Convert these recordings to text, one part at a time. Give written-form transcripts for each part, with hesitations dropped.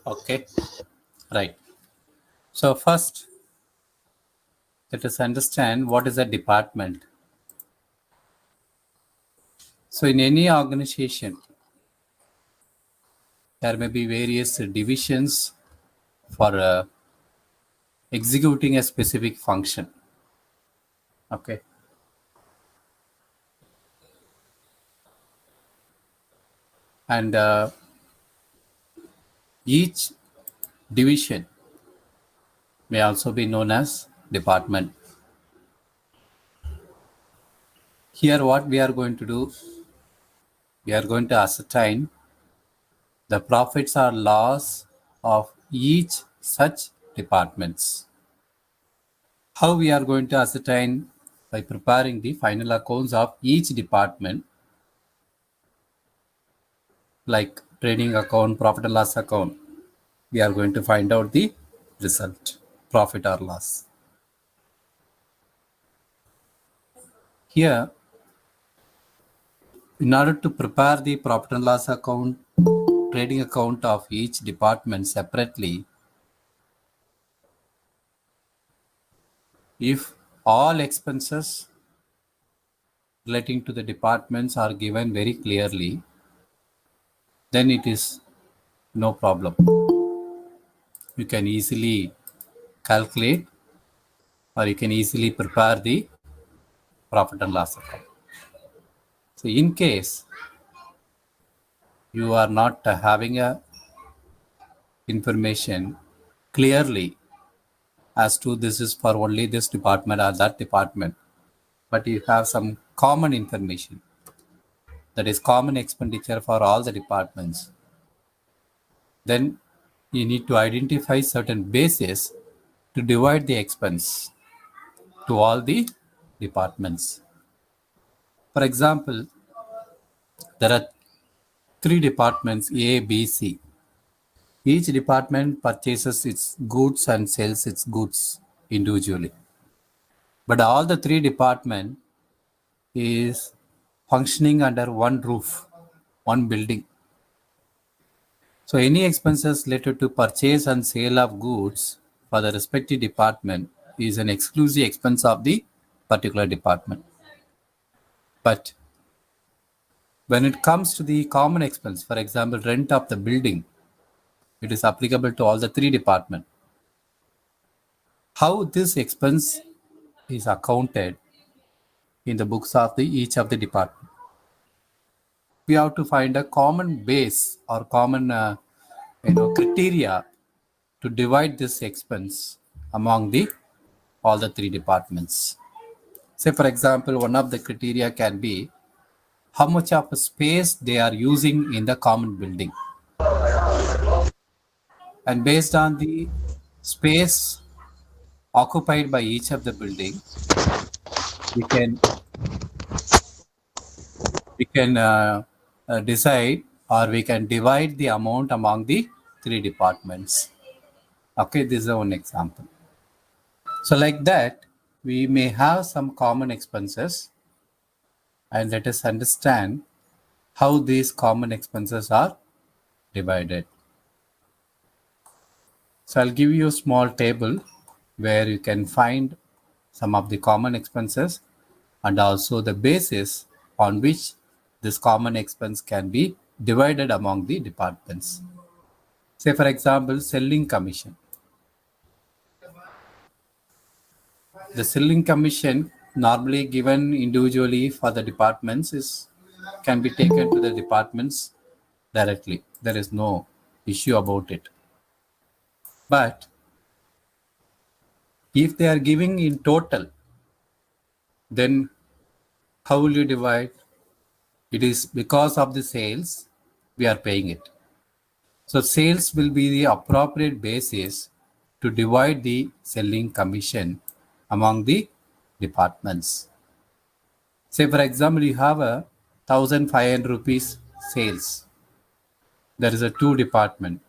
Okay, right. So first, let us understand what is a department. So in any organization, there may be various divisions for executing a specific function. Okay. And each division may also be known as department. Here what we are going to do, we are going to ascertain the profits or loss of each such departments. How we are going to ascertain? By preparing the final accounts of each department, like trading account, profit and loss account. We are going to find out the result, profit or loss. Here, in order to prepare the profit and loss account, trading account of each department separately, if all expenses relating to the departments are given very clearly, then it is no problem. You can easily calculate, or you can easily prepare the profit and loss account. So in case you are not having a information clearly as to this is for only this department or that department, but you have some common information, that is common expenditure for all the departments, then you need to identify certain bases to divide the expense to all the departments. For example, there are three departments, A, B, C. Each department purchases its goods and sells its goods individually. But all the three departments is functioning under one roof, one building. So any expenses related to purchase and sale of goods for the respective department is an exclusive expense of the particular department. But when it comes to the common expense, for example, rent of the building, it is applicable to all the three departments. How this expense is accounted in the books of each of the department? We have to find a common base or common criteria to divide this expense among the all the three departments. Say for example, one of the criteria can be how much of a space they are using in the common building, and based on the space occupied by each of the building, we can decide, or we can divide the amount among the three departments. Okay, this is one example. So like that, we may have some common expenses, and let us understand how these common expenses are divided. So I'll give you a small table where you can find some of the common expenses and also the basis on which this common expense can be divided among the departments. Say for example, selling commission. The selling commission normally given individually for the departments can be taken to the departments directly. There is no issue about it. But if they are giving in total, then how will you divide? It is because of the sales we are paying it. So sales will be the appropriate basis to divide the selling commission among the departments. Say for example, you have a 1,500 rupees sales. There is a two department,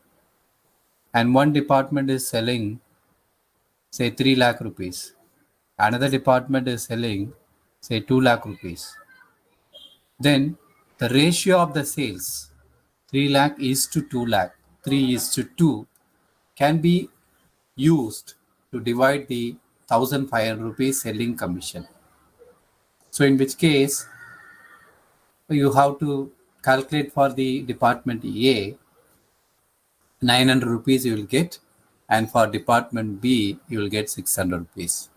and one department is selling say 3 lakh rupees. Another department is selling say 2 lakh rupees. Then the ratio of the sales 3 lakh is to 2 lakh. 3:2 can be used to divide the 1,500 rupees selling commission. So in which case, you have to calculate for the department A, 900 rupees you will get, and for department B, you will get 600 rupees.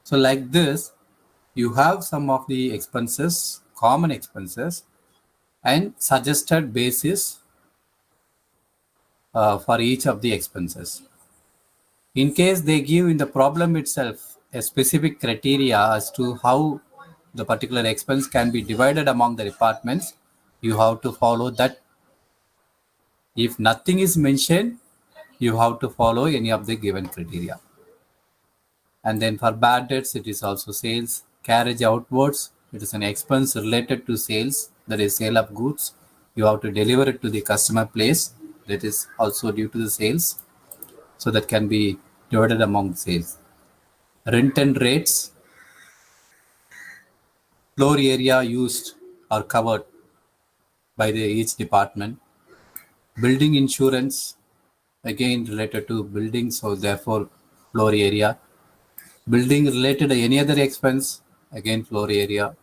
So like this, you have some of the expenses, common expenses, and suggested basis for each of the expenses. In case they give in the problem itself a specific criteria as to how the particular expense can be divided among the departments, you have to follow that. If nothing is mentioned, you have to follow any of the given criteria. And then for bad debts, it is also sales. Carriage outwards, it is an expense related to sales, that is sale of goods. You have to deliver it to the customer place, that is also due to the sales. So that can be divided among sales. Rent and rates, floor area used or covered by each department. Building insurance, again related to building, so therefore floor area. Building related to any other expense, again floor area.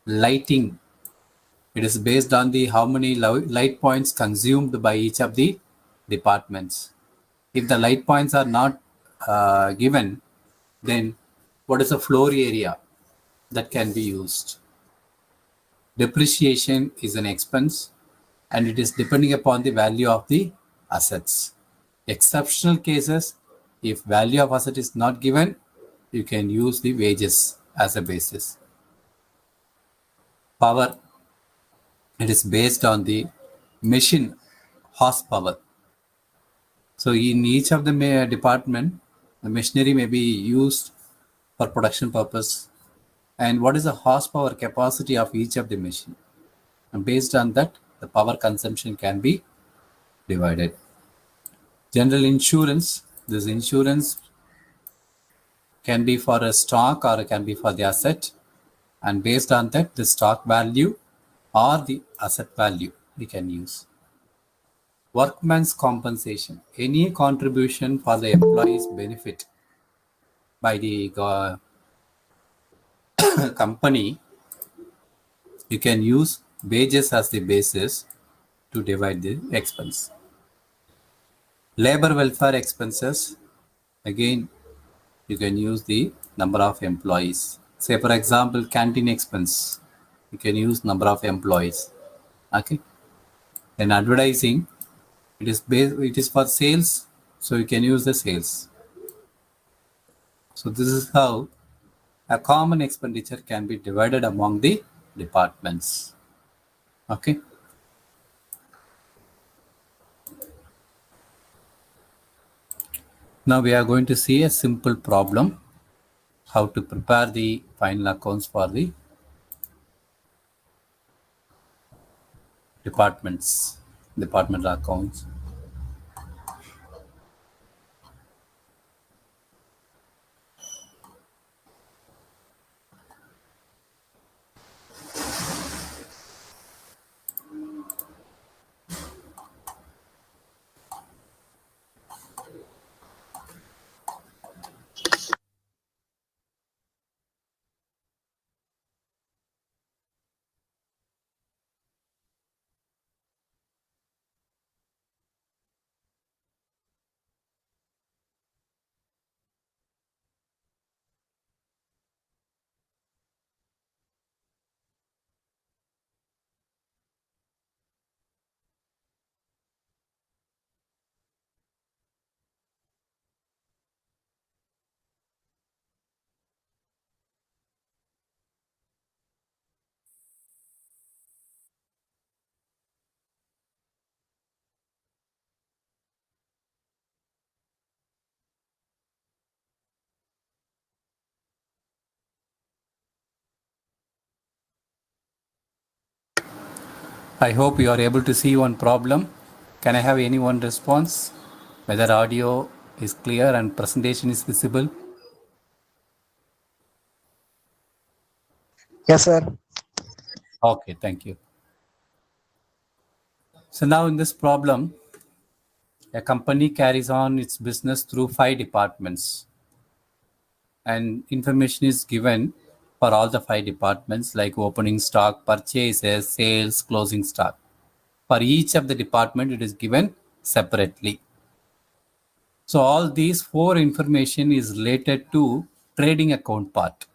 Lighting, it is based on the how many light points consumed by each of the departments. If the light points are not given, then what is the floor area that can be used? Depreciation is an expense and it is depending upon the value of the assets. Exceptional cases, if value of asset is not given, you can use the wages as a basis. Power, it is based on the machine horsepower. So in each of the department, the machinery may be used for production purpose. And what is the horsepower capacity of each of the machine? And based on that, the power consumption can be divided. General insurance, this insurance can be for a stock or it can be for the asset. And based on that, the stock value or the asset value we can use. Workman's compensation, any contribution for the employee's benefit by the company, you can use wages as the basis to divide the expense. Labor welfare expenses, again, you can use the number of employees. Say, for example, canteen expense, you can use number of employees. Okay. Then advertising, it is for sales, so you can use the sales. So this is how a common expenditure can be divided among the departments. Okay. Now we are going to see a simple problem, how to prepare the final accounts for the departmental accounts. I hope you are able to see one problem. Can I have any one response? Whether audio is clear and presentation is visible? Yes, sir. Okay, thank you. So now in this problem, a company carries on its business through 5 departments, and information is given for all the 5 departments like opening stock, purchases, sales, closing stock. For each of the department, it is given separately. So all these 4 information is related to trading account part.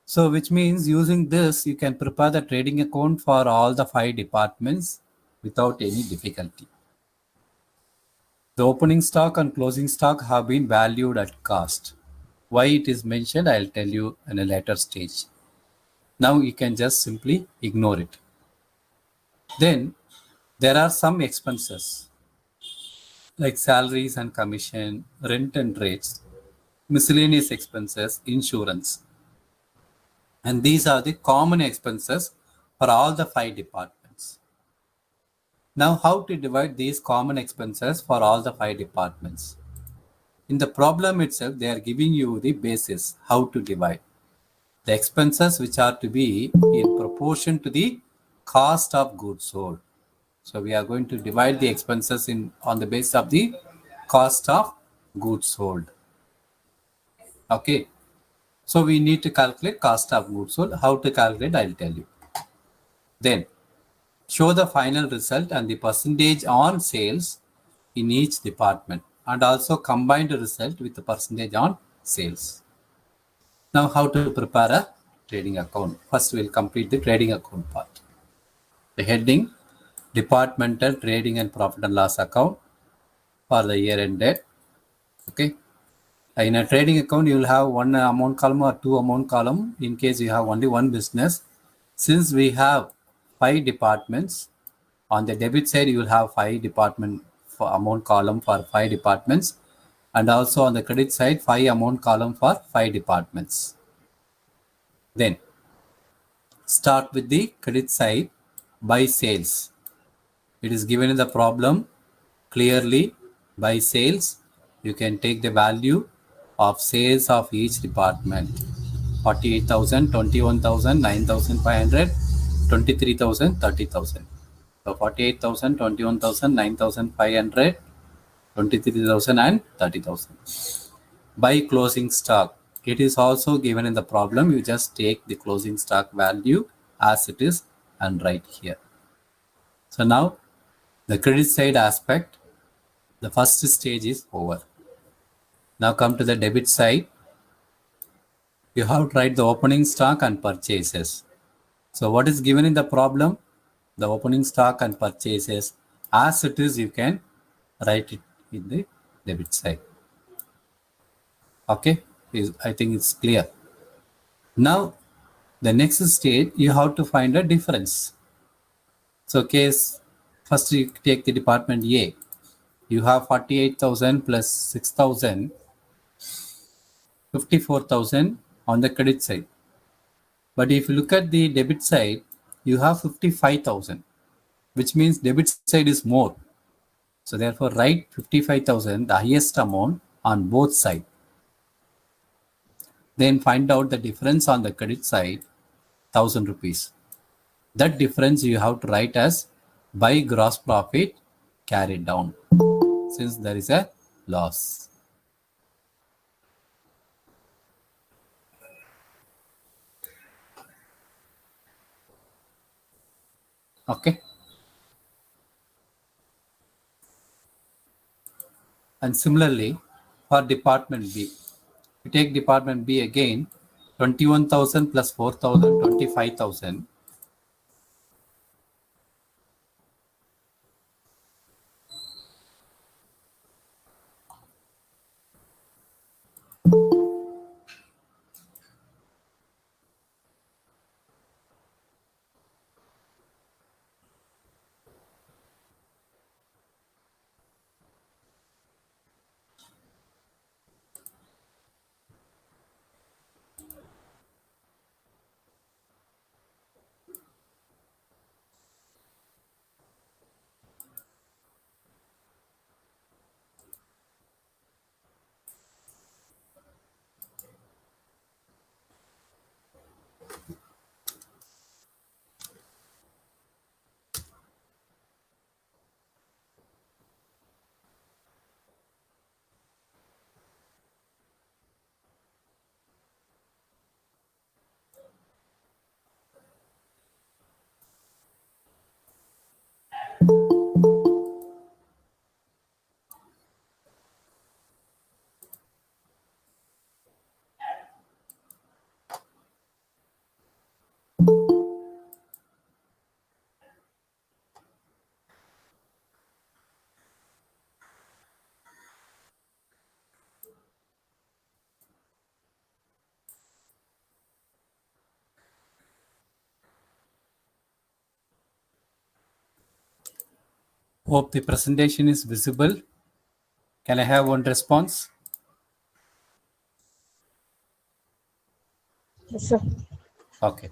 So which means using this, you can prepare the trading account for all the 5 departments without any difficulty. The opening stock and closing stock have been valued at cost. Why it is mentioned, I'll tell you in a later stage. Now you can just simply ignore it. Then there are some expenses like salaries and commission, rent and rates, miscellaneous expenses, insurance. And these are the common expenses for all the 5 departments. Now, how to divide these common expenses for all the 5 departments? In the problem itself, they are giving you the basis how to divide. The expenses which are to be in proportion to the cost of goods sold. So we are going to divide the expenses on the basis of the cost of goods sold. Okay. So we need to calculate cost of goods sold. How to calculate, I'll tell you. Then show the final result and the percentage on sales in each department, and also combine the result with the percentage on sales. Now how to prepare a trading account? First we'll complete the trading account part. The heading, departmental trading and profit and loss account for the year ended. Okay. In a trading account, you will have one amount column or 2 amount column in case you have only one business. Since we have 5 departments, on the debit side, you will have 5 department for amount column for 5 departments, and also on the credit side, 5 amount column for 5 departments. Then start with the credit side by sales. It is given in the problem clearly by sales. You can take the value of sales of each department. 48,000, 21,000, 9,500, 23,000, 30,000. So 48,000, 21,000, 9,500, 23,000 and 30,000. By closing stock, it is also given in the problem. You just take the closing stock value as it is and write here. So now the credit side aspect, the first stage is over. Now come to the debit side. You have to write the opening stock and purchases. So what is given in the problem? The opening stock and purchases. As it is, you can write it in the debit side. Okay, I think it's clear. Now, the next stage, you have to find a difference. So case, first you take the department A. You have 48,000 plus 6,000, 54,000 on the credit side. But if you look at the debit side, you have 55,000, which means debit side is more. So therefore write 55,000, the highest amount on both sides. Then find out the difference on the credit side, 1,000 rupees. That difference you have to write as by gross profit carried down, since there is a loss. Okay. And similarly, for department B, you take department B again, 21,000 plus 4,000, 25,000. Hope the presentation is visible. Can I have one response? Yes, sir. Okay.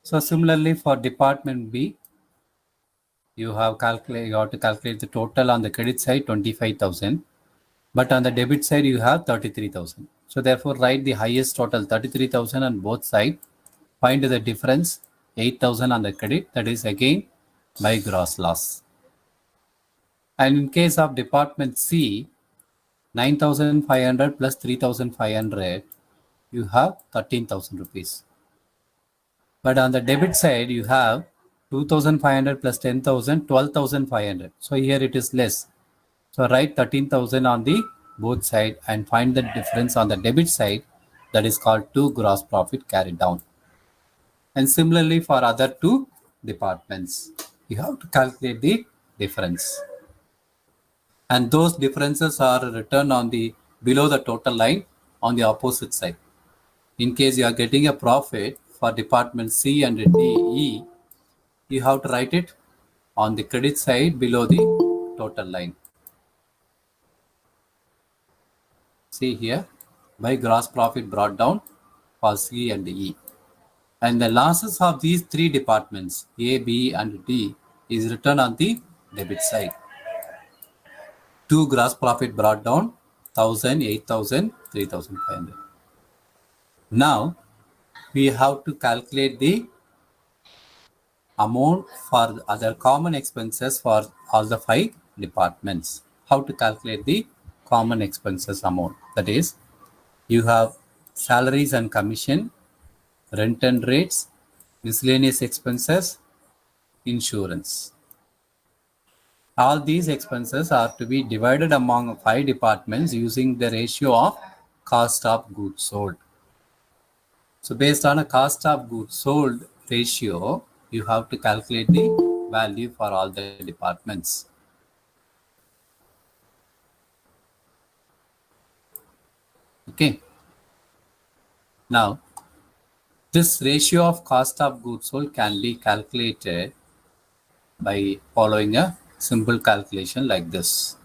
So similarly for department B, you have to calculate the total on the credit side 25,000, but on the debit side you have 33,000. So therefore write the highest total 33,000 on both sides. Find the difference 8,000 on the credit, that is again by gross loss. And in case of department C, 9,500 plus 3,500, you have 13,000 rupees. But on the debit side, you have 2,500 plus 10,000, 12,500. So here it is less. So write 13,000 on the both side and find the difference on the debit side, that is called to gross profit carried down. And similarly for other two departments, you have to calculate the difference. And those differences are written on the below the total line on the opposite side. In case you are getting a profit for department C and D, E, you have to write it on the credit side below the total line. See here, by gross profit brought down for C and E. And the losses of these three departments, A, B, and D, is written on the debit side. To gross profit brought down 1,000, 8,000, 3,500. Now, we have to calculate the amount for other common expenses for all the five departments. How to calculate the common expenses amount? That is, you have salaries and commission, rent and rates, miscellaneous expenses, insurance. All these expenses are to be divided among five departments using the ratio of cost of goods sold. So based on a cost of goods sold ratio, you have to calculate the value for all the departments. Okay. Now, this ratio of cost of goods sold can be calculated by following a simple calculation like this.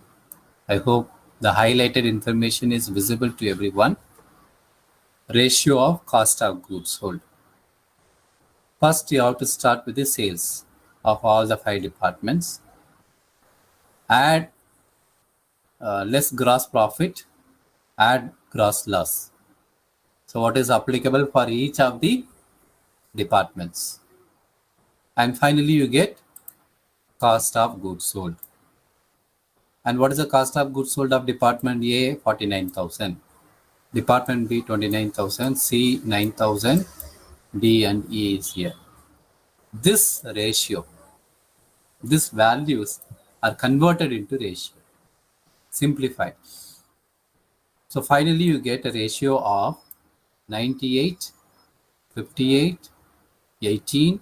I hope the highlighted information is visible to everyone. Ratio of cost of goods sold. First, you have to start with the sales of all the five departments. Add less gross profit, add gross loss. So what is applicable for each of the departments? And finally, you get cost of goods sold. And what is the cost of goods sold of department A? 49,000. Department B 29,000, C 9,000, D and E is here. This ratio, these values are converted into ratio, simplified. So finally you get a ratio of 98, 58, 18,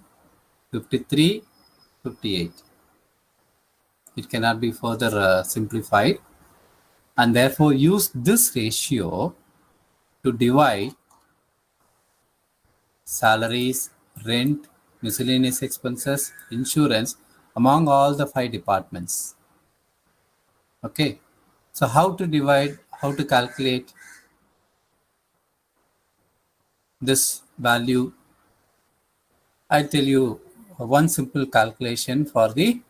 53, 58. It cannot be further simplified, and therefore use this ratio to divide salaries, rent, miscellaneous expenses, insurance among all the five departments. Okay. So how to divide, how to calculate this value? I'll tell you one simple calculation for the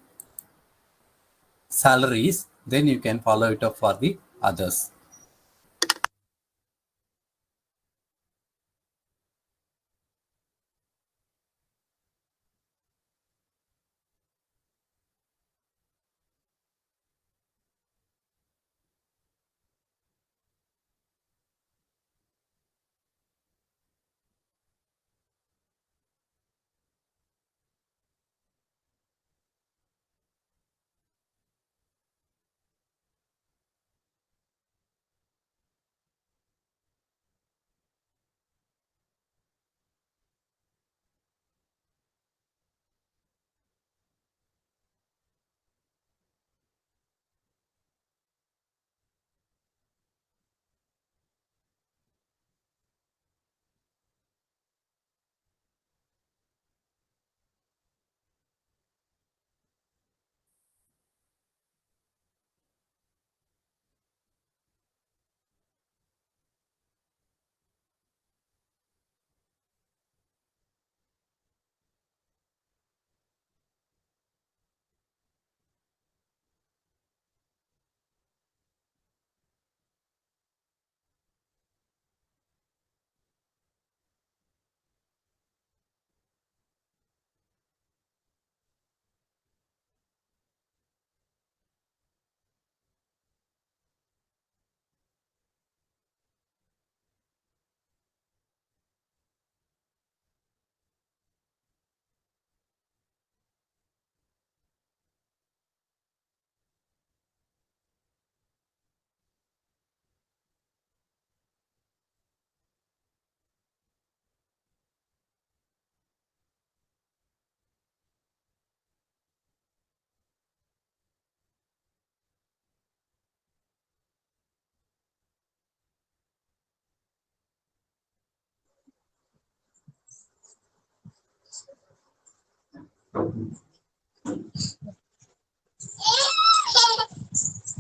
salaries, then you can follow it up for the others.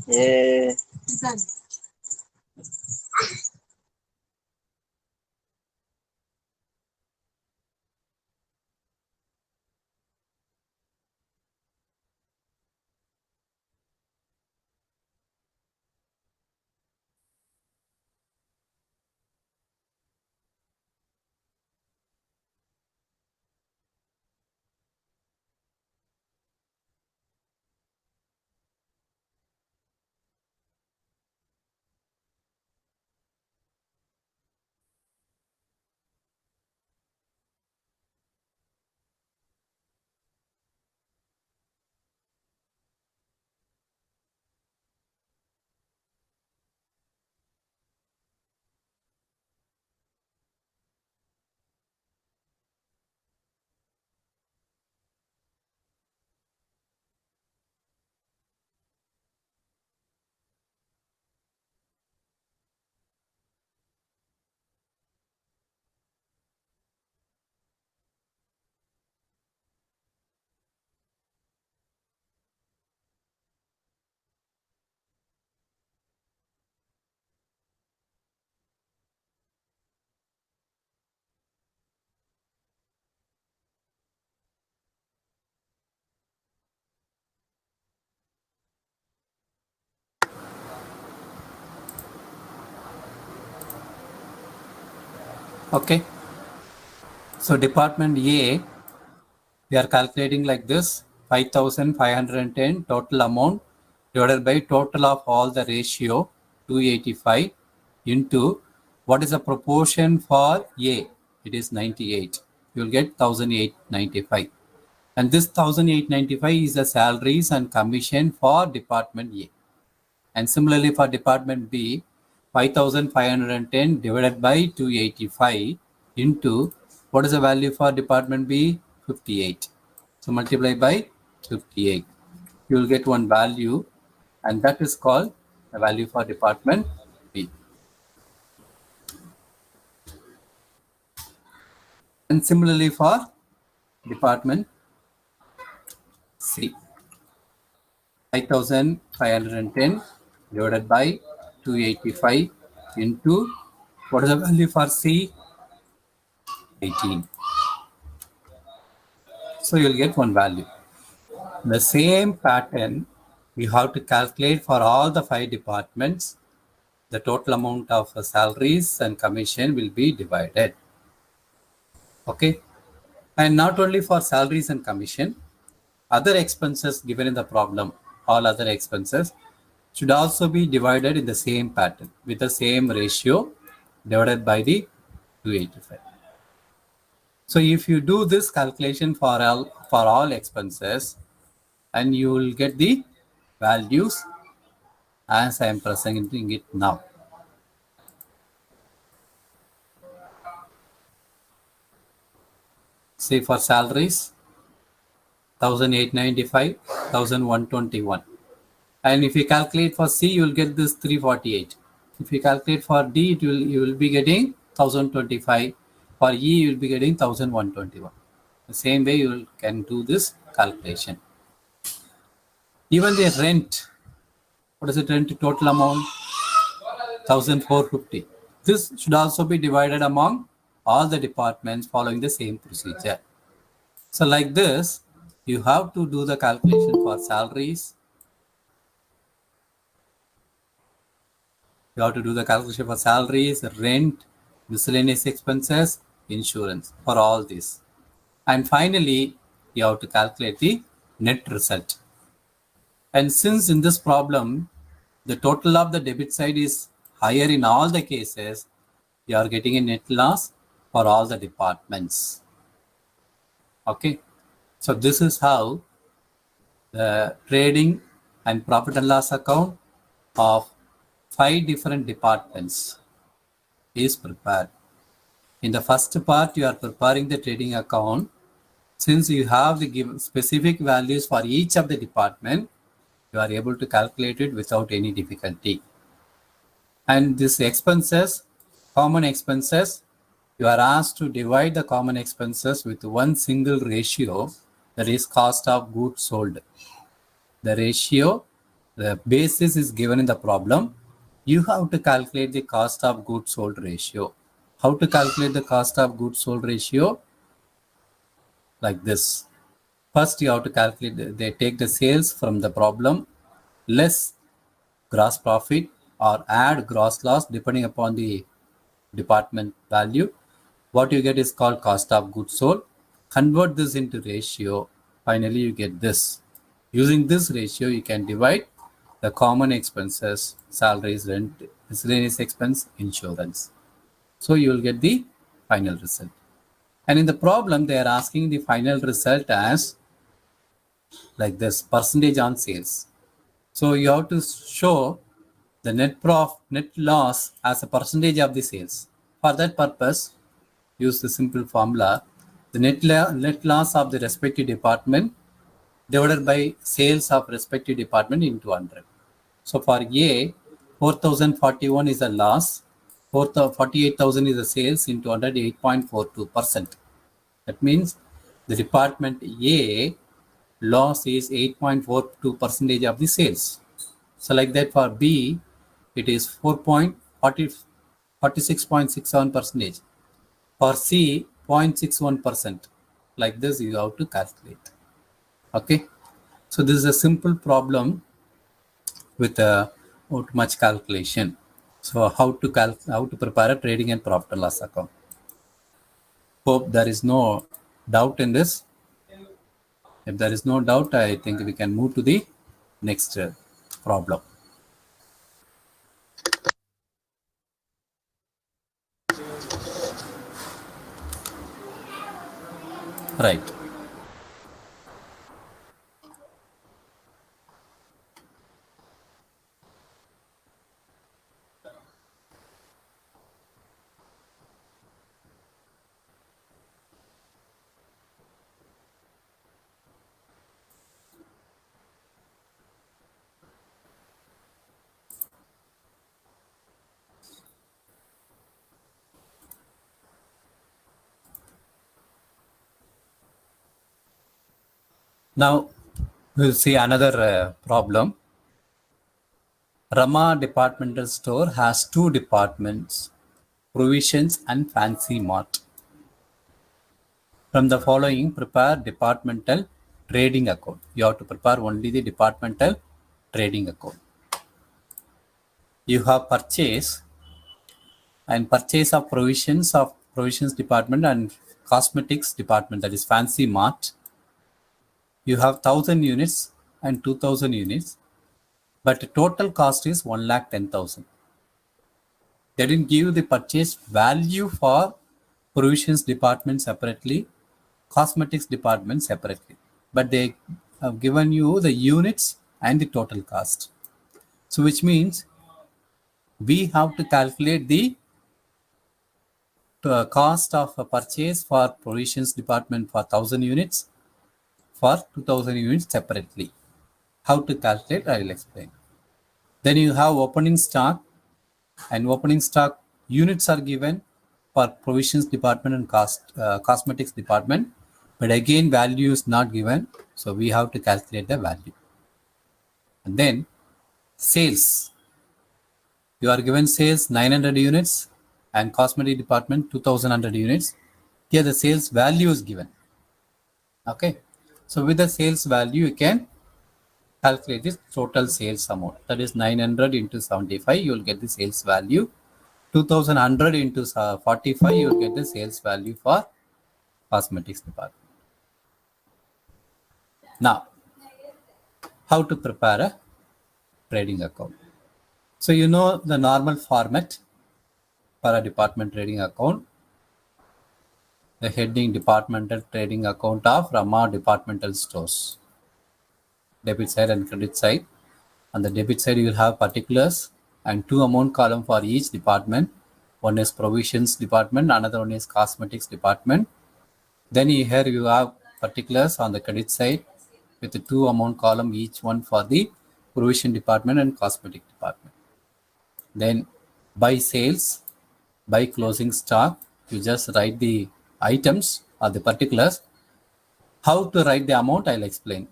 ये Okay. So department A, we are calculating like this: 5,510 total amount divided by total of all the ratio 285 into what is the proportion for A? It is 98. You will get 1,895. And this 1,895 is the salaries and commission for department A. And similarly for department B, 5,510 divided by 285 into what is the value for department B? 58. So multiply by 58. You will get one value, and that is called the value for department B. And similarly for department C, 5,510 divided by 285 into what is the value for C? 18. So you'll get one value. The same pattern you have to calculate for all the 5 departments. The total amount of salaries and commission will be divided. Okay. And not only for salaries and commission, other expenses given in the problem, all other expenses should also be divided in the same pattern with the same ratio divided by the 285. So if you do this calculation for all expenses, and you will get the values as I am presenting it now. Say for salaries, 1,895, 1,121. And if you calculate for C, you will get this 348. If you calculate for D, you will be getting 1,025. For E, you will be getting 1,121. The same way you can do this calculation. Even the rent, what is the rent total amount? 1,450. This should also be divided among all the departments following the same procedure. So like this, you have to do the calculation for salaries. You have to do the calculation for salaries, rent, miscellaneous expenses, insurance for all this. And finally, you have to calculate the net result. And since in this problem, the total of the debit side is higher in all the cases, you are getting a net loss for all the departments. Okay. So this is how the trading and profit and loss account of 5 different departments is prepared. In the first part, you are preparing the trading account. Since you have the given specific values for each of the department, you are able to calculate it without any difficulty. And this expenses, common expenses, you are asked to divide the common expenses with one single ratio That is cost of goods sold. The ratio, the basis is given in the problem. You have to calculate the cost of goods sold ratio. How to calculate the cost of goods sold ratio? Like this. First, you have to calculate, they take the sales from the problem less gross profit or add gross loss depending upon the department value. What you get is called cost of goods sold. Convert this into ratio. Finally, you get this. Using this ratio, you can divide the common expenses, salaries, rent, miscellaneous expense, insurance. So you will get the final result. And in the problem, they are asking the final result as like this, percentage on sales. So you have to show the net loss as a percentage of the sales. For that purpose, use the simple formula. The net loss of the respective department divided by sales of respective department into 100. So for A, 4,041 is a loss, 48,000 is a sales into 100, 8.42%. That means the department A loss is 8.42% of the sales. So like that for B, it is 46.67%. For C, 0.61%. Like this, you have to calculate. Okay. So this is a simple problem with not much calculation. So how to prepare a trading and profit and loss account. Hope there is no doubt in this. If there is no doubt, I think we can move to the next problem. Right. Now we'll see another problem. Rama departmental store has two departments, provisions and fancy mart. From the following, prepare departmental trading account. You have to prepare only the departmental trading account. You have purchase and purchase of provisions department and cosmetics department, that is fancy mart. You have 1,000 units and 2,000 units, but the total cost is 1,10,000. They didn't give the purchase value for provisions department separately, cosmetics department separately, but they have given you the units and the total cost. So which means we have to calculate the cost of a purchase for provisions department for 1,000 units, for 2,000 units separately. How to calculate, I will explain. Then you have opening stock, and opening stock units are given for provisions department and cosmetics department, but again value is not given, so we have to calculate the value. And then sales, you are given sales 900 units and cosmetic department 2,100 units. Here the sales value is given. Okay, so with the sales value you can calculate this total sales amount, that is 900 into 75, you will get the sales value. 2,100 into 45, you will get the sales value for cosmetics department. Now, how to prepare a trading account? So you know the normal format for a department trading account. The heading departmental trading account of Rama departmental stores. Debit side and credit side. On the debit side, you will have particulars and two amount column for each department. One is provisions department, another one is cosmetics department. Then here you have particulars on the credit side with the two amount column, each one for the provision department and cosmetic department. Then by sales, by closing stock, you just write the items or the particulars. How to write the amount, I'll explain.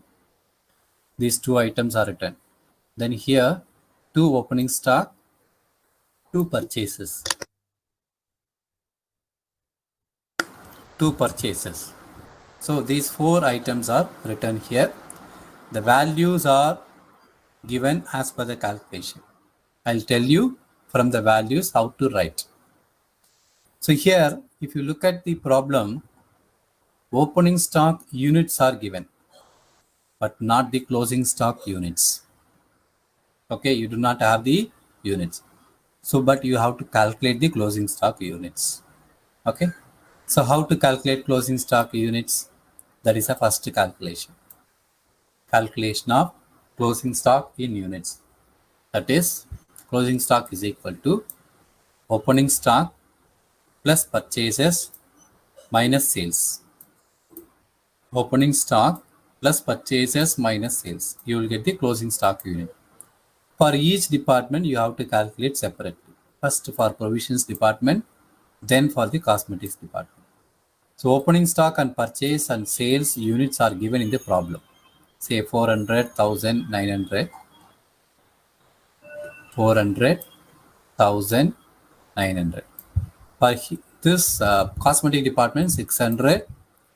These two items are written. Then here, 2 opening stock, 2 purchases. 2 purchases. So these 4 items are written here. The values are given as per the calculation. I'll tell you from the values how to write. So here, if you look at the problem, opening stock units are given, but not the closing stock units. Okay, you do not have the units. So, but you have to calculate the closing stock units. Okay, so how to calculate closing stock units? That is a first calculation. Calculation of closing stock in units. That is, closing stock is equal to opening stock plus purchases minus sales. Opening stock plus purchases minus sales. You will get the closing stock unit. For each department, you have to calculate separately. First for provisions department, then for the cosmetics department. So opening stock and purchase and sales units are given in the problem. Say 400, 1000, 900. 400, 1000, 900. For this cosmetic department, 600,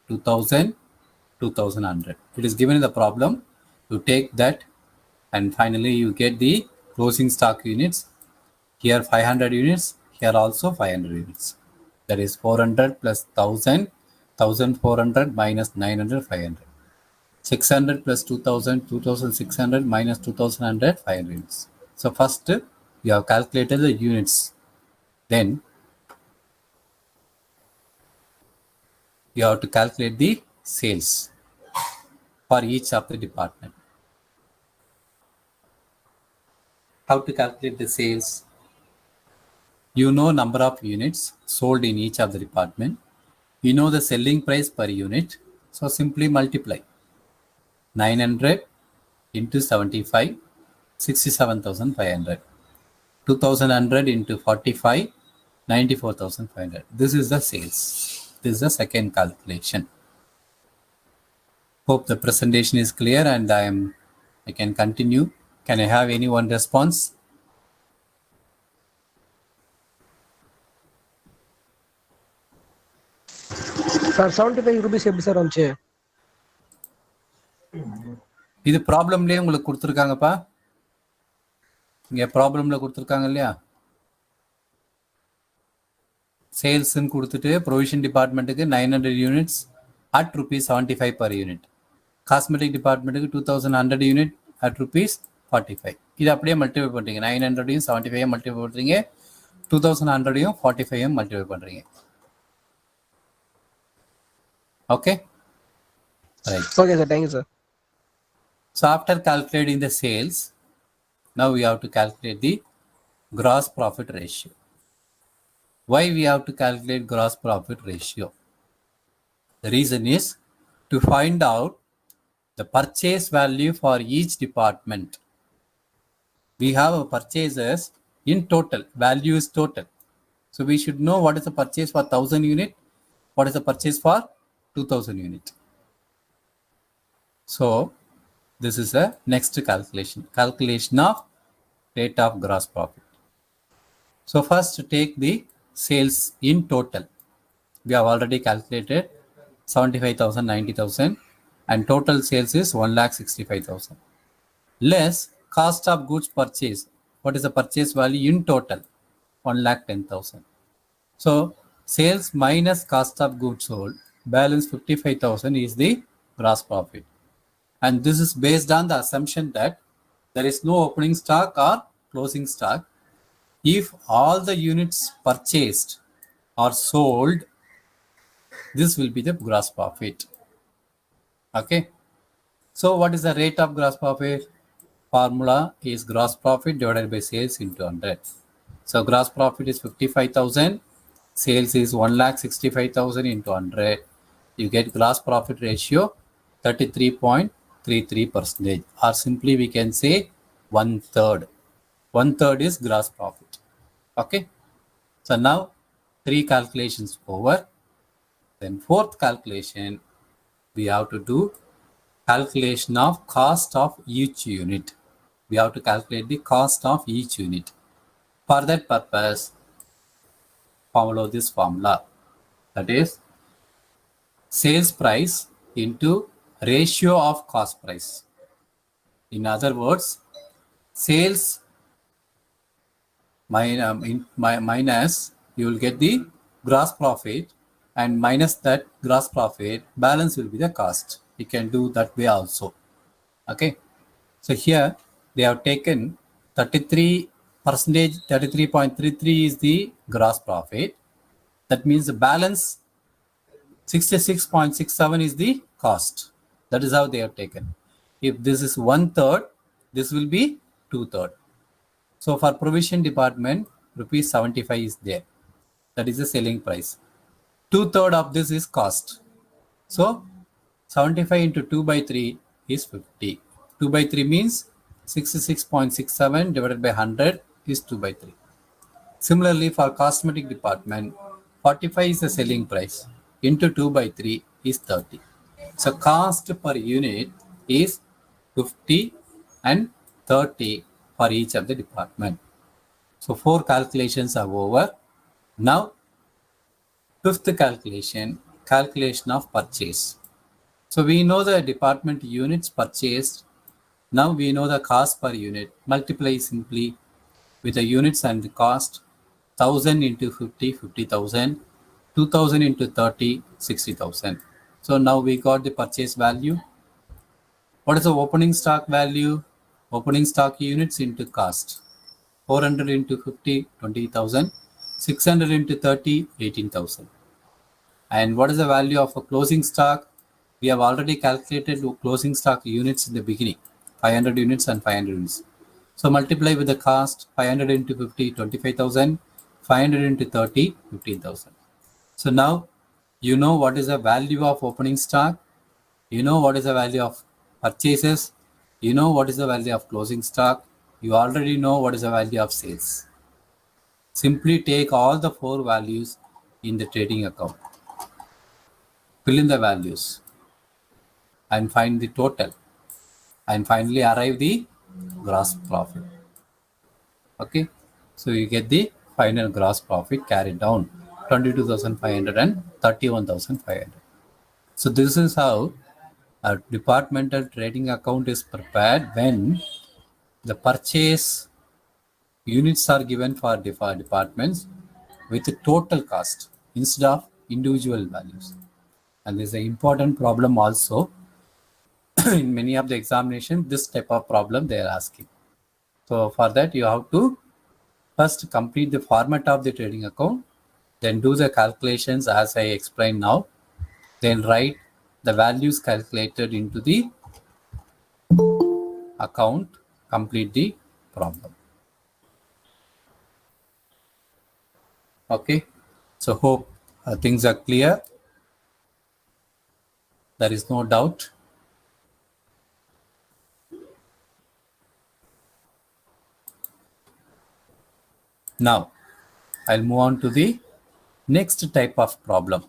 2000, 2100. It is given in the problem. You take that and finally you get the closing stock units. Here 500 units, here also 500 units. That is 400 plus 1000, 1400 minus 900, 500. 600 plus 2000, 2600 minus 2100, 500 units. So first you have calculated the units. Then you have to calculate the sales for each of the department. How to calculate the sales? You know number of units sold in each of the department. You know the selling price per unit. So simply multiply 900 into 75, 67,500. 2100 into 45, 94,500. This is the sales. This is the second calculation. Hope the presentation is clear and I can continue. Can I have anyone response? Sir, 75 rupees எப்படி sir வந்துச்சு? இது ப்ராப்ளம்லயே உங்களுக்கு கொடுத்துருக்காங்கப்பா. இங்க ப்ராப்ளம்ல கொடுத்துருக்காங்க இல்லையா? சேல்ஸ்ன்னு கொடுத்துட்டு provision டிபார்ட்மெண்ட்டுக்கு 900 units at rupees 75 per unit. Cosmetic டிபார்ட்மெண்ட்டுக்கு 2100 யூனிட் at rupees 45. இது அப்படியே மல்டிப்ளை பண்ணுறீங்க. 900யும் 75 மல்டிப்ளை பண்ணுறீங்க, 2100யும் 45 மல்டிப்ளை பண்ணுறீங்க. Okay? Right. Okay, sir. Thank you, sir. So after calculating the sales, now we have to calculate the gross profit ratio. Why we have to calculate gross profit ratio? The reason is to find out the purchase value for each department. We have a purchases in total, value is total. So we should know what is the purchase for 1000 unit, what is the purchase for 2000 unit. So this is the next calculation of rate of gross profit. So first take the sales in total. We have already calculated 75,000, 90,000 and total sales is 1,65,000. Less cost of goods purchased. What is the purchase value in total? 1,10,000. So sales minus cost of goods sold, balance 55,000 is the gross profit. And this is based on the assumption that there is no opening stock or closing stock. If all the units purchased are sold, this will be the gross profit. Okay. So what is the rate of gross profit? Formula is gross profit divided by sales into 100. So gross profit is 55,000. Sales is 1,65,000 into 100. You get gross profit ratio 33.33%, or simply we can say 1/3. 1/3 is gross profit. Okay. So now 3 calculations over. Then fourth calculation, we have to do calculation of cost of each unit. We have to calculate the cost of each unit. For that purpose, follow this formula. That is sales price into ratio of cost price. In other words, sales minus, you will get the gross profit, and minus that gross profit, balance will be the cost. You can do that way also. Okay. So here they have taken 33%, 33.33 is the gross profit. That means the balance 66.67 is the cost. That is how they have taken. If this is 1/3, this will be 2/3. So for provision department, rupees 75 is there. That is the selling price. 2/3 of this is cost. So 75 into 2 by 3 is 50. 2 by 3 means 66.67 divided by 100 is 2 by 3. Similarly, for cosmetic department, 45 is the selling price into 2 by 3 is 30. So cost per unit is 50 and 30 for each of the department. So 4 calculations are over. Now, fifth calculation, calculation of purchase. So we know the department units purchased. Now we know the cost per unit. Multiply simply with the units and the cost. 1000 into 50, 50,000. 2000 into 30, 60,000. So now we got the purchase value. What is the opening stock value? Opening stock units into cost. 400 into 50, 20,000. 600 into 30, 18,000. And what is the value of a closing stock? We have already calculated closing stock units in the beginning, 500 units and 500 units. So multiply with the cost, 500 into 50, 25,000, 500 into 30, 15,000. So now you know what is the value of opening stock, you know what is the value of purchases, you know what is the value of closing stock, you already know what is the value of sales. Simply take all the 4 values in the trading account, fill in the values and find the total, and finally arrive the gross profit. Okay, so you get the final gross profit carried down 22,500 and 31,500. So this is how a departmental trading account is prepared when the purchase units are given for departments with the total cost instead of individual values. And there's an important problem also in many of the examinations, this type of problem they are asking. So for that, you have to first complete the format of the trading account, then do the calculations as I explained now, then write the values calculated into the account, complete the problem. Okay, so hope things are clear. There is no doubt. Now, I'll move on to the next type of problem.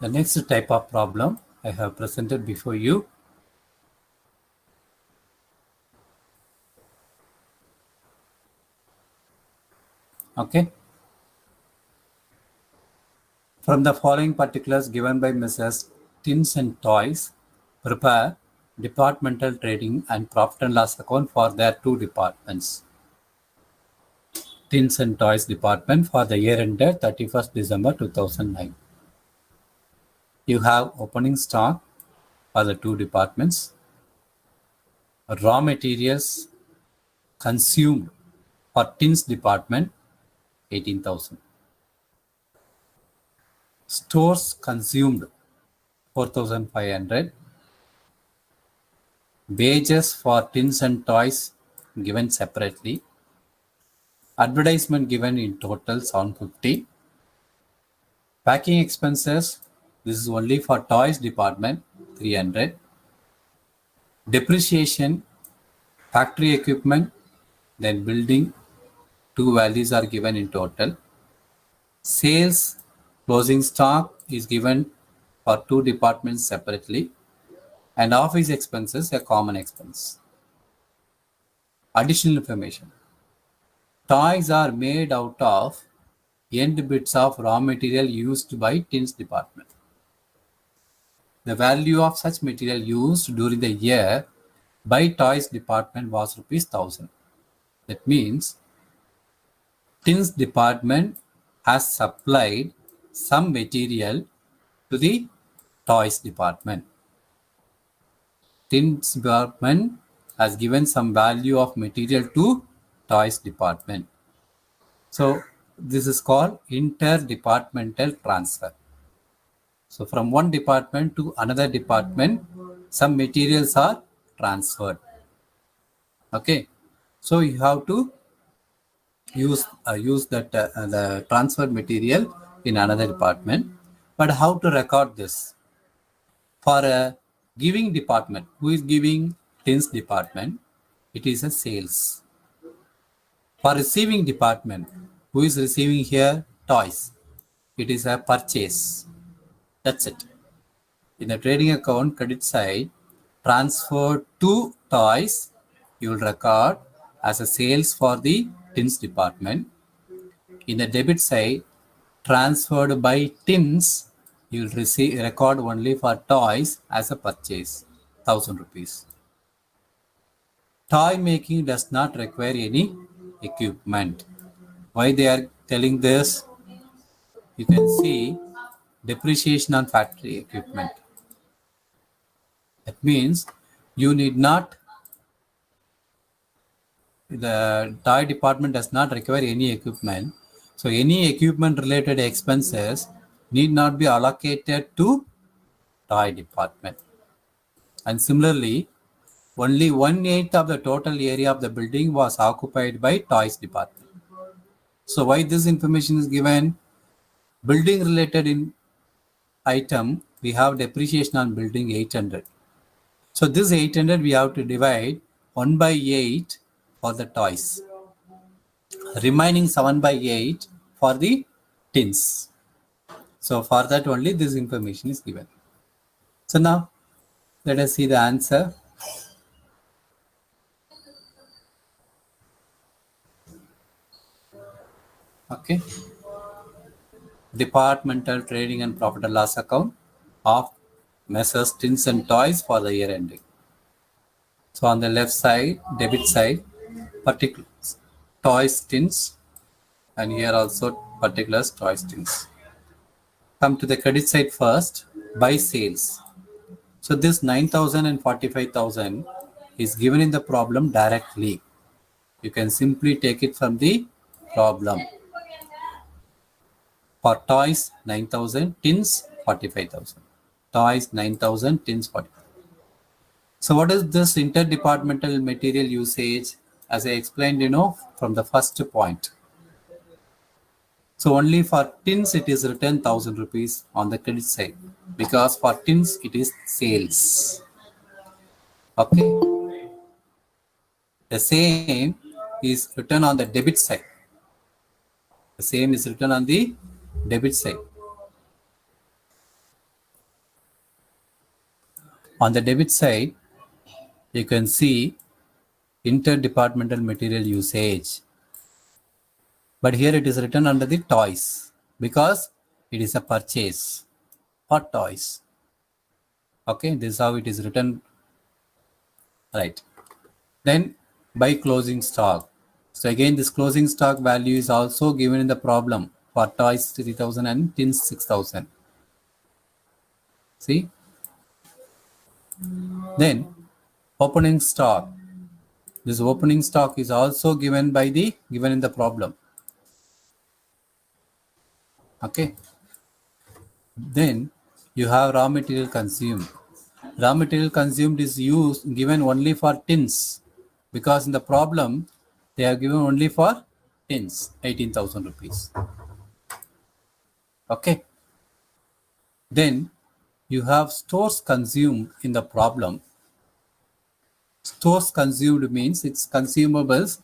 The next type of problem I have presented before you. Okay. From the following particulars given by Mrs. Tins and Toys, prepare departmental trading and profit and loss account for their 2 departments. Tins and Toys department for the year ended 31st December 2009. You have opening stock for the 2 departments. Raw materials consumed for tins department 18,000. Stores consumed 4,500. Wages for tins and toys given separately. Advertisement given in total 750. Packing expenses, this is only for toys department, 300. Depreciation, factory equipment, then building, two values are given in total. Sales, closing stock is given for two departments separately, and office expenses a common expense. Additional information. Toys are made out of end bits of raw material used by tins department. The value of such material used during the year by toys department was ₹1,000. That means tins department has supplied some material to the toys department. Tins department has given some value of material to toys department. So this is called interdepartmental transfer. So from one department to another department, some materials are transferred. Okay, so you have to use that the transferred material in another department. But how to record this? For a giving department, who is giving tins department, it is a sales. For receiving department, who is receiving here toys, it is a purchase. That's it. In the trading account credit side, transfer to toys, you will record as a sales for the tins department. In the debit side, transferred by tins, you will record only for toys as a purchase, ₹1,000. Toy making does not require any equipment. Why they are telling this? You can see depreciation on factory equipment. That means you need not, the toy department does not require any equipment. So any equipment related expenses need not be allocated to toy department. And similarly, only 1/8 of the total area of the building was occupied by toys department. So why this information is given? Building related in item, we have depreciation on building 800. So this 800 we have to divide 1/8 for the toys. Remaining 7/8 for the tins. So for that only this information is given. So now let us see the answer. Okay. Departmental trading and profit and loss account of Messrs. Tins and Toys for the year ending. So on the left side, debit side, particulars, toys, tins, and here also particulars, toys, tins. Come to the credit side first, by sales. So this 9,000 and 45,000 is given in the problem directly. You can simply take it from the problem. For toys, 9,000, tins, 45,000. Toys, 9,000, tins, 45,000. So what is this interdepartmental material usage? As I explained, from the first point. So only for tins, it is written ₹1,000 on the credit side, because for tins, it is sales. Okay. The same is written on the debit side. The same is written on the debit side. On the debit side, you can see interdepartmental material usage. But here it is written under the toys because it is a purchase for toys. Okay, this is how it is written. Right. Then by closing stock. So again, this closing stock value is also given in the problem. For toys 3,000 and tins 6,000. See? Then opening stock. This opening stock is also given in the problem. Okay. Then You have raw material consumed. Raw material consumed is used given only for tins, because in the problem they are given only for tins, 18,000 rupees. Okay. Then you have stores consumed in the problem. Stores consumed means it's consumables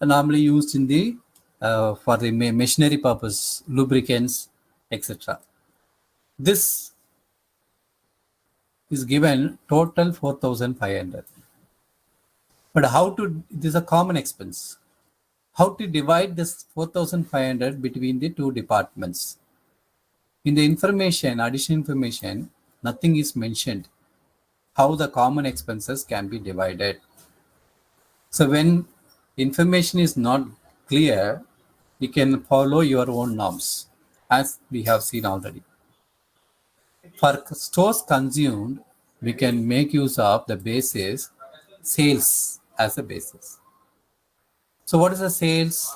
normally used in the for the machinery purpose, lubricants, etc. This is given total 4,500. But how to, this is a common expense. How to divide this 4,500 between the two departments? In the information, additional information, nothing is mentioned how the common expenses can be divided. So when information is not clear, you can follow your own norms, as we have seen already. For stores consumed, we can make use of the basis sales as a basis. So what is the sales?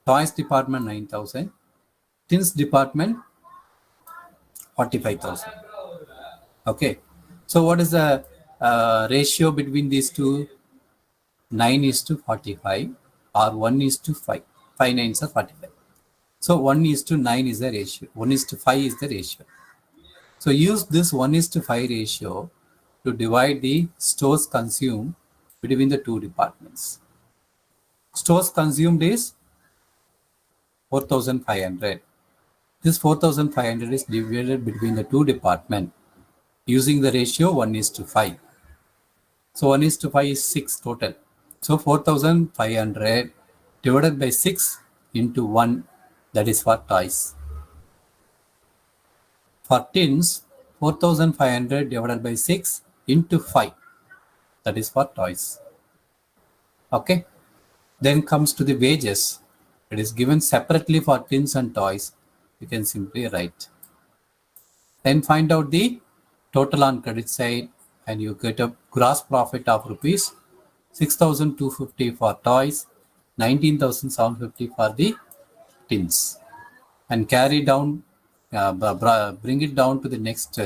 Toys department 9,000, tins department 45,000. Okay. So what is the ratio between these two? 9:45 or 1:5. 5 nines are 45. So 1:9 is the ratio. 1:5 is the ratio. So use this 1:5 ratio to divide the stores consumed between the two departments. Stores consumed is 4,500. This 4,500 is divided between the two departments using the ratio 1:5. So 1:5 is 6 total. So 4,500 divided by 6 into 1, that is for toys. For tins, 4,500 divided by 6 into 5, that is for toys. Okay. Then comes to the wages. It is given separately for tins and toys. You can simply write. Then find out the total on credit side, and you get a gross profit of rupees 6,250 for toys, 19,750 for the tins, and carry down, bring it down to the next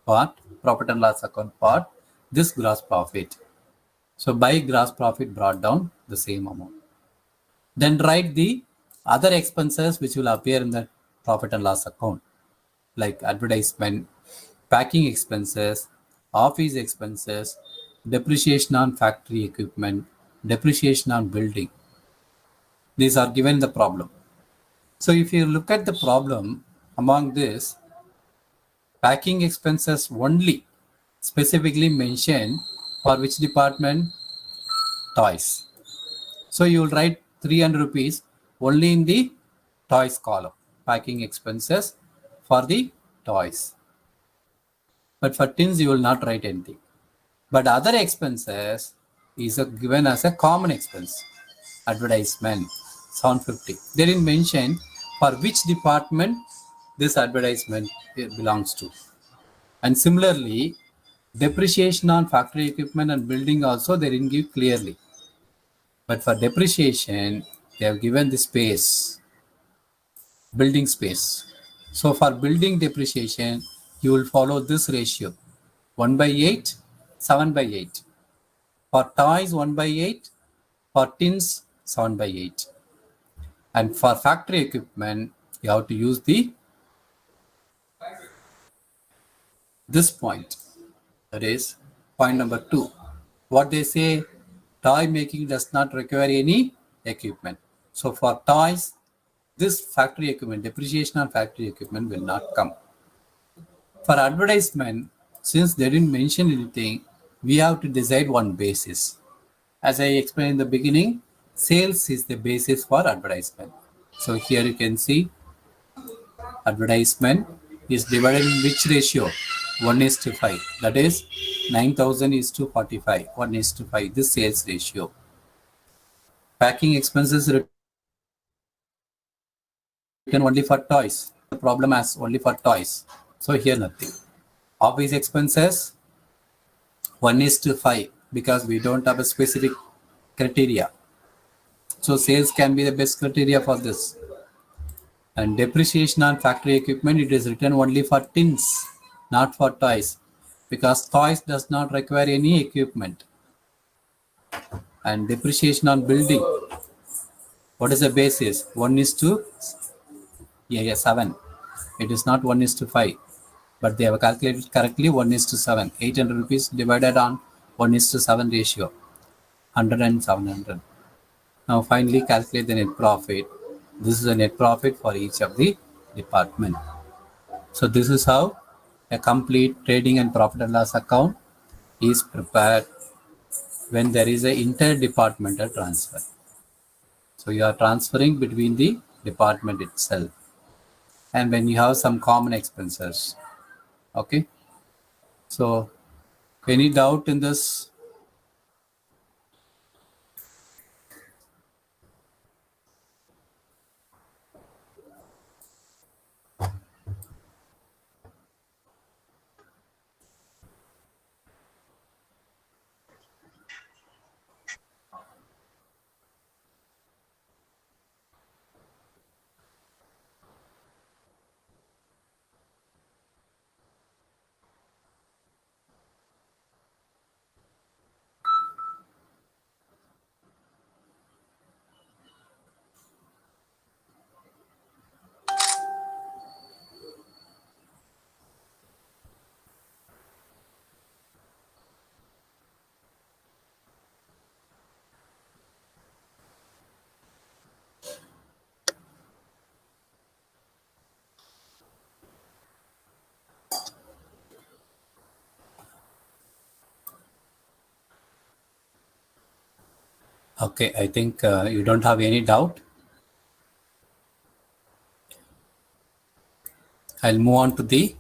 part, profit and loss account part, this gross profit. So by gross profit brought down the same amount. Then write the other expenses which will appear in the profit and loss account, like advertisement, packing expenses, office expenses, depreciation on factory equipment, depreciation on building. These are given in the problem. So if you look at the problem, among this, packing expenses only specifically mentioned for which department? Toys. So you will write 300 rupees only in the toys column, packing expenses for the toys. But for tins, you will not write anything. But other expenses is given as a common expense. Advertisement, 750. They didn't mention for which department this advertisement belongs to. And similarly, depreciation on factory equipment and building also they didn't give clearly. But for depreciation, they have given the space, building space. So for building depreciation, you will follow this ratio, 1/8, 7/8. For toys, 1/8. For tins, 7/8. And for factory equipment, you have to use this point. That is point number 2. What they say, toy making does not require any equipment. So for toys, this factory equipment, depreciation on factory equipment will not come. For advertisement, since they didn't mention anything, we have to decide one basis. As I explained in the beginning, sales is the basis for advertisement. So here you can see advertisement is divided in which ratio? 1:5. That is 9,000:45. 1:5. This sales ratio. Packing expenses written only for toys. The problem as only for toys. So here nothing. Office expenses 1:5 because we don't have a specific criteria. So sales can be the best criteria for this. And depreciation on factory equipment, it is written only for tins, not for toys, because toys does not require any equipment. And depreciation on building, what is the basis? 1 is to 7. It is not 1 is to 5, but they have calculated correctly 1 is to 7. 800 rupees divided on 1 is to 7 ratio, 100 and 700. Now finally calculate the net profit. This is the net profit for each of the department. So this is how a complete trading and profit and loss account is prepared when there is a interdepartmental transfer. So you are transferring between the department itself, and when you have some common expenses. Okay. So any doubt in this? Okay, I think you don't have any doubt. I'll move on to the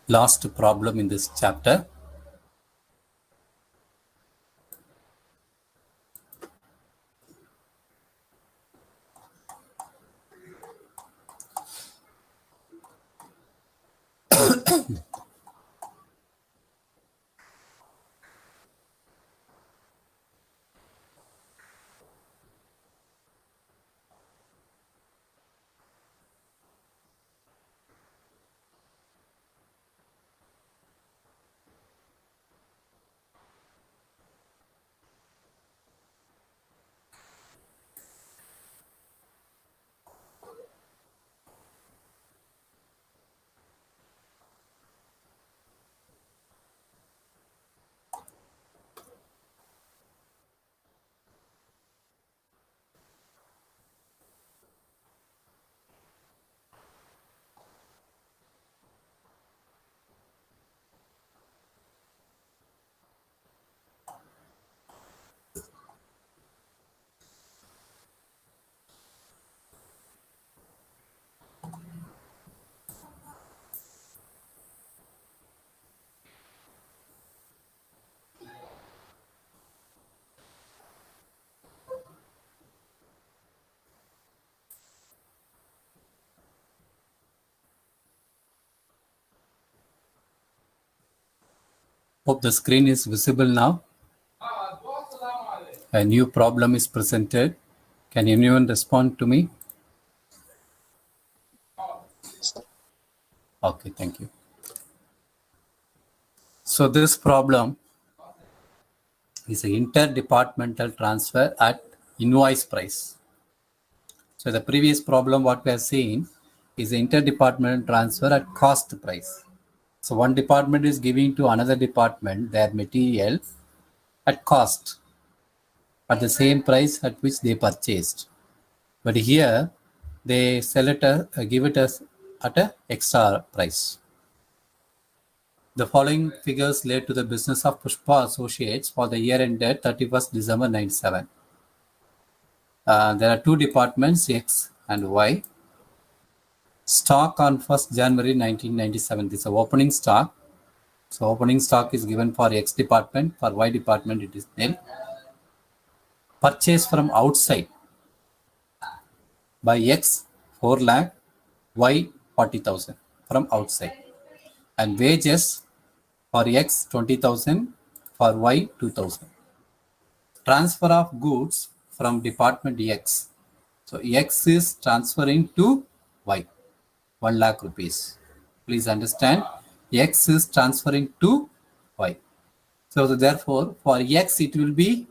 last problem in this chapter. Hope the screen is visible now. A new problem is presented. Can anyone respond to me? Okay, thank you. So this problem is an interdepartmental transfer at invoice price. So the previous problem what we are seeing is interdepartmental transfer at cost price. So one department is giving to another department their material at cost, at the same price at which they purchased. But here they sell it, give it as at an extra price. The following figures led to the business of Pushpa Associates for the year ended 31st December 97. There are two departments, X and Y. Stock on 1st January 1997. This is opening stock. So opening stock is given for X department. For Y department, it is nil. Purchase from outside by X 4 lakh, Y 40,000 from outside. And wages for X 20,000, for Y 2,000. Transfer of goods from department X. So X is transferring to Y. 1 lakh rupees. Please understand, X is transferring to Y. So therefore, for X it will be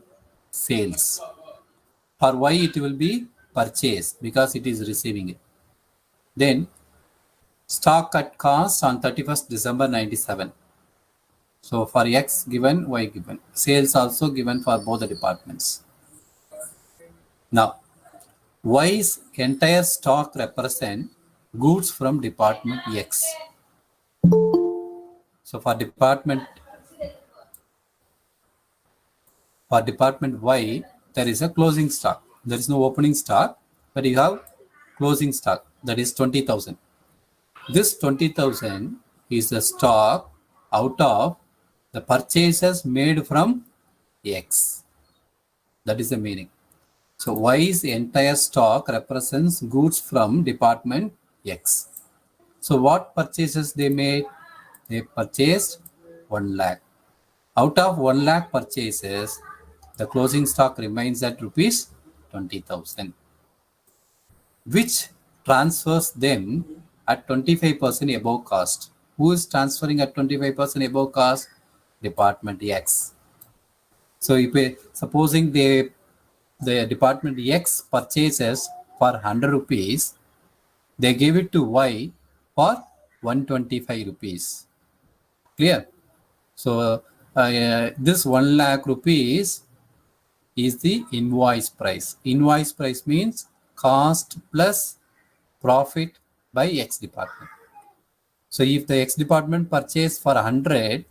sales. For Y it will be purchase because it is receiving it. Then stock at cost on 31st December 97. So for X given, Y given. Sales also given for both the departments. Now, Y's entire stock represent goods from department X. So for department Y, there is a closing stock. There is no opening stock, but you have closing stock, that is 20,000. This 20,000 is the stock out of the purchases made from X. That is the meaning. So Y's entire stock represents goods from department X. So what purchases they made? They purchased 1 lakh. Out of 1 lakh purchases, the closing stock remains at rupees 20,000, which transfers them at 25% above cost. Who is transferring at 25% above cost? Department X. So if supposing the department X purchases for 100 rupees, they give it to Y for 125 rupees. Clear? So this 1 lakh rupees is the invoice price. Invoice price means cost plus profit by X department. So if the X department purchase for 100,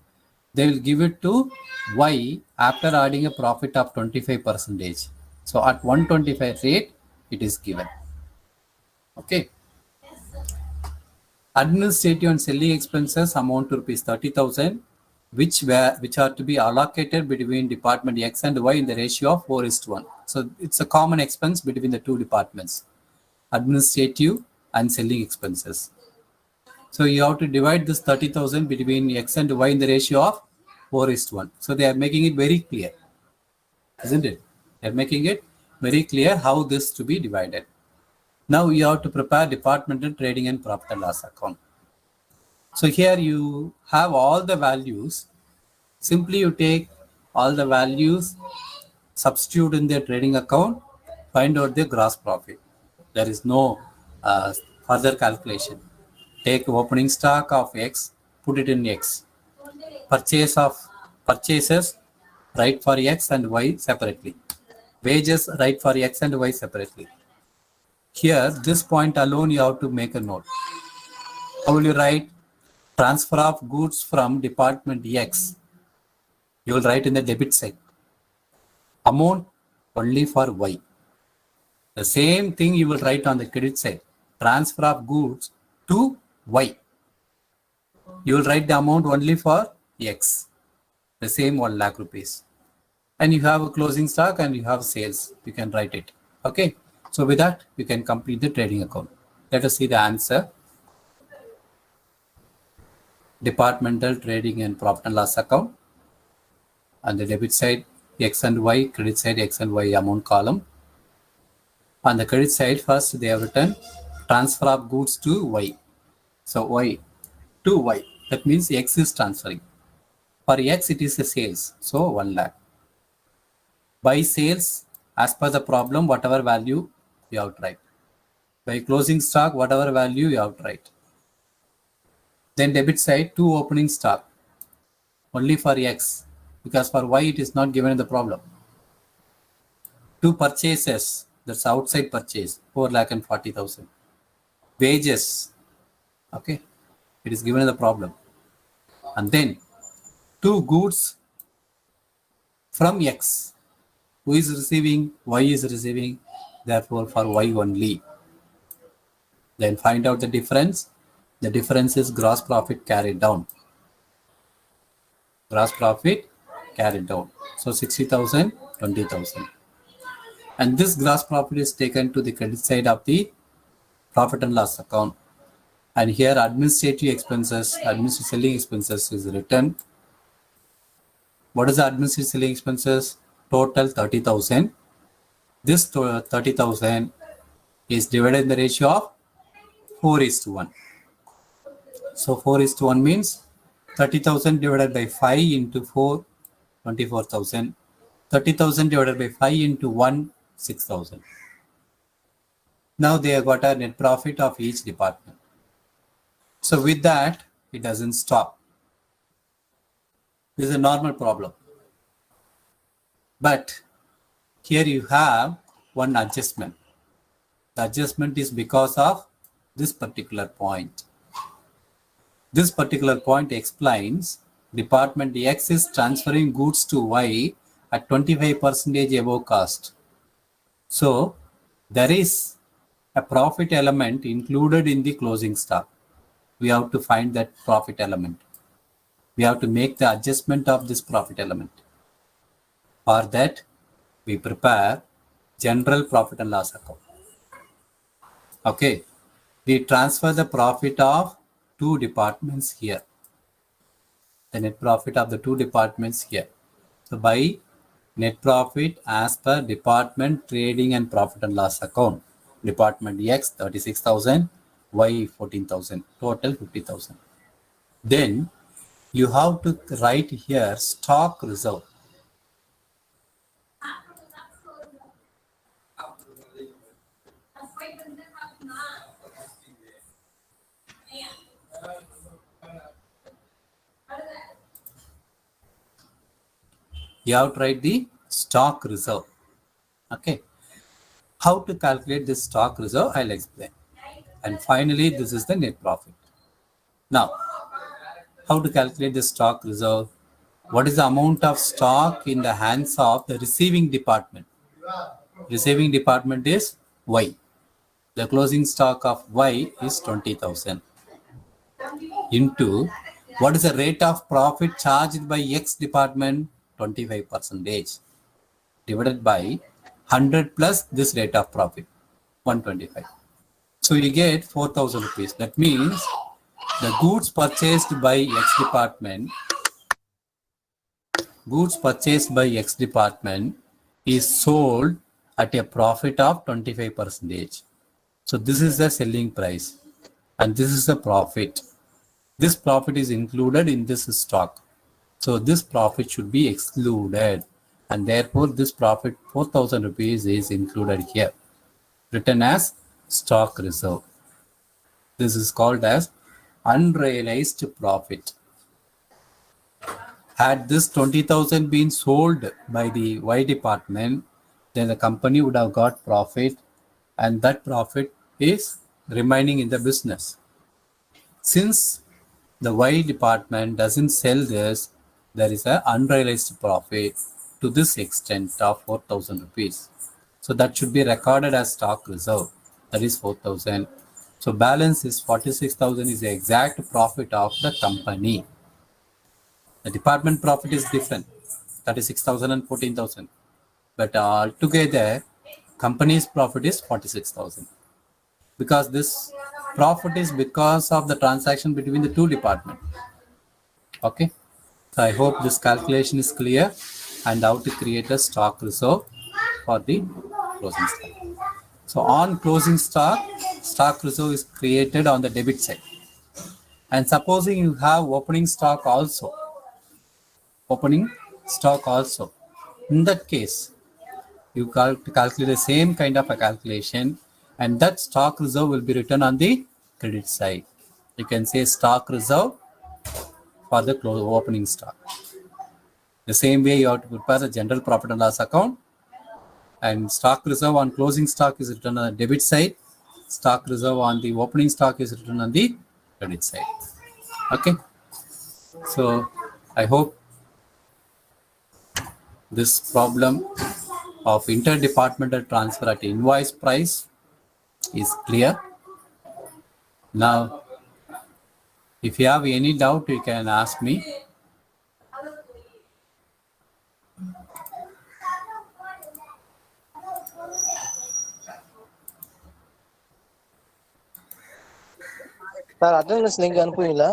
they will give it to Y after adding a profit of 25%. So at 125 rate, it is given. Okay. Administrative and selling expenses amount to rupees 30,000, which are to be allocated between department X and Y in the ratio of 4:1. So it's a common expense between the two departments, administrative and selling expenses. So you have to divide this 30,000 between X and Y in the ratio of 4:1. So they are making it very clear, isn't it? They're making it very clear how this to be divided. Now you have to prepare departmental trading and profit and loss account. So here you have all the values. Simply you take all the values, substitute in the trading account, find out the gross profit. There is no further calculation. Take opening stock of X, put it in X. Purchases, write for X and Y separately. Wages, write for X and Y separately. Here, this point alone you have to make a note. How will you write? Transfer of goods from department X. You will write in the debit side. Amount only for Y. The same thing you will write on the credit side. Transfer of goods to Y. You will write the amount only for X. The same 1 lakh rupees. And you have a closing stock and you have sales. You can write it. Okay. So with that, you can complete the trading account. Let us see the answer. Departmental trading and profit and loss account. On the debit side, X and Y, credit side, X and Y amount column. On the credit side, first they have written transfer of goods to Y. So Y to Y. That means X is transferring. For X, it is a sales. So 1 lakh. By sales, as per the problem, whatever value you have to write. By closing stock, whatever value you have to write. Then debit side, to opening stock. Only for X. Because for Y, it is not given in the problem. 2 purchases. That's outside purchase. 4,40,000. Wages. Okay. It is given in the problem. And then 2 goods from X. Who is receiving? Y is receiving. Therefore, for Y only. Then find out the difference. The difference is gross profit carried down. Gross profit carried down. So 60,000, 20,000. And this gross profit is taken to the credit side of the profit and loss account. And here administrative expenses, administrative selling expenses is written. What is the administrative selling expenses? Total 30,000. This 30,000 is divided in the ratio of 4:1. So 4:1 means 30,000 divided by 5 into 4, 24,000. 30,000 divided by 5 into 1, 6,000. Now they have got a net profit of each department. So with that, it doesn't stop. This is a normal problem. But here you have one adjustment. The adjustment is because of this particular point. This particular point explains Department X is transferring goods to Y at 25% above cost. So there is a profit element included in the closing stock. We have to find that profit element. We have to make the adjustment of this profit element. For that, we prepare general profit and loss account. Okay, we transfer the profit of two departments here. The net profit of the two departments here. So by net profit as per department trading and profit and loss account. Department X 36,000, Y 14,000, total 50,000. Then you have to write here stock reserve. You have to write the stock reserve. Okay. How to calculate this stock reserve, I'll explain. And finally, this is the net profit. Now, how to calculate the stock reserve? What is the amount of stock in the hands of the receiving department? Receiving department is Y. The closing stock of Y is 20,000 into what is the rate of profit charged by X department? 25% divided by 100 plus this rate of profit, 125. So you get 4,000 rupees. That means the goods purchased by X department, is sold at a profit of 25%. So this is the selling price and this is the profit. This profit is included in this stock. So this profit should be excluded, and therefore this profit 4,000 rupees is included here, written as stock reserve. This is called as unrealized profit. Had this 20,000 been sold by the Y department, then the company would have got profit, and that profit is remaining in the business. Since the Y department doesn't sell this, there is an unrealized profit to this extent of 4,000 rupees. So that should be recorded as stock reserve. That is 4,000. So balance is 46,000 is the exact profit of the company. The department profit is different, 36,000 and 14,000. But altogether, company's profit is 46,000. Because this profit is because of the transaction between the two departments. Okay. So I hope this calculation is clear and how to create a stock reserve for the closing stock. So on closing stock reserve is created on the debit side. And supposing you have opening stock also. In that case, you calculate the same kind of a calculation, and that stock reserve will be written on the credit side. You can say stock reserve for the opening stock. The same way you have to prepare the general profit and loss account, and stock reserve on closing stock is written on the debit side. Stock reserve on the opening stock is written on the credit side. Okay. So I hope this problem of interdepartmental transfer at invoice price is clear. Now, if you have any doubt, you can ask me. Sir attendance link அனுப்புவீங்களா?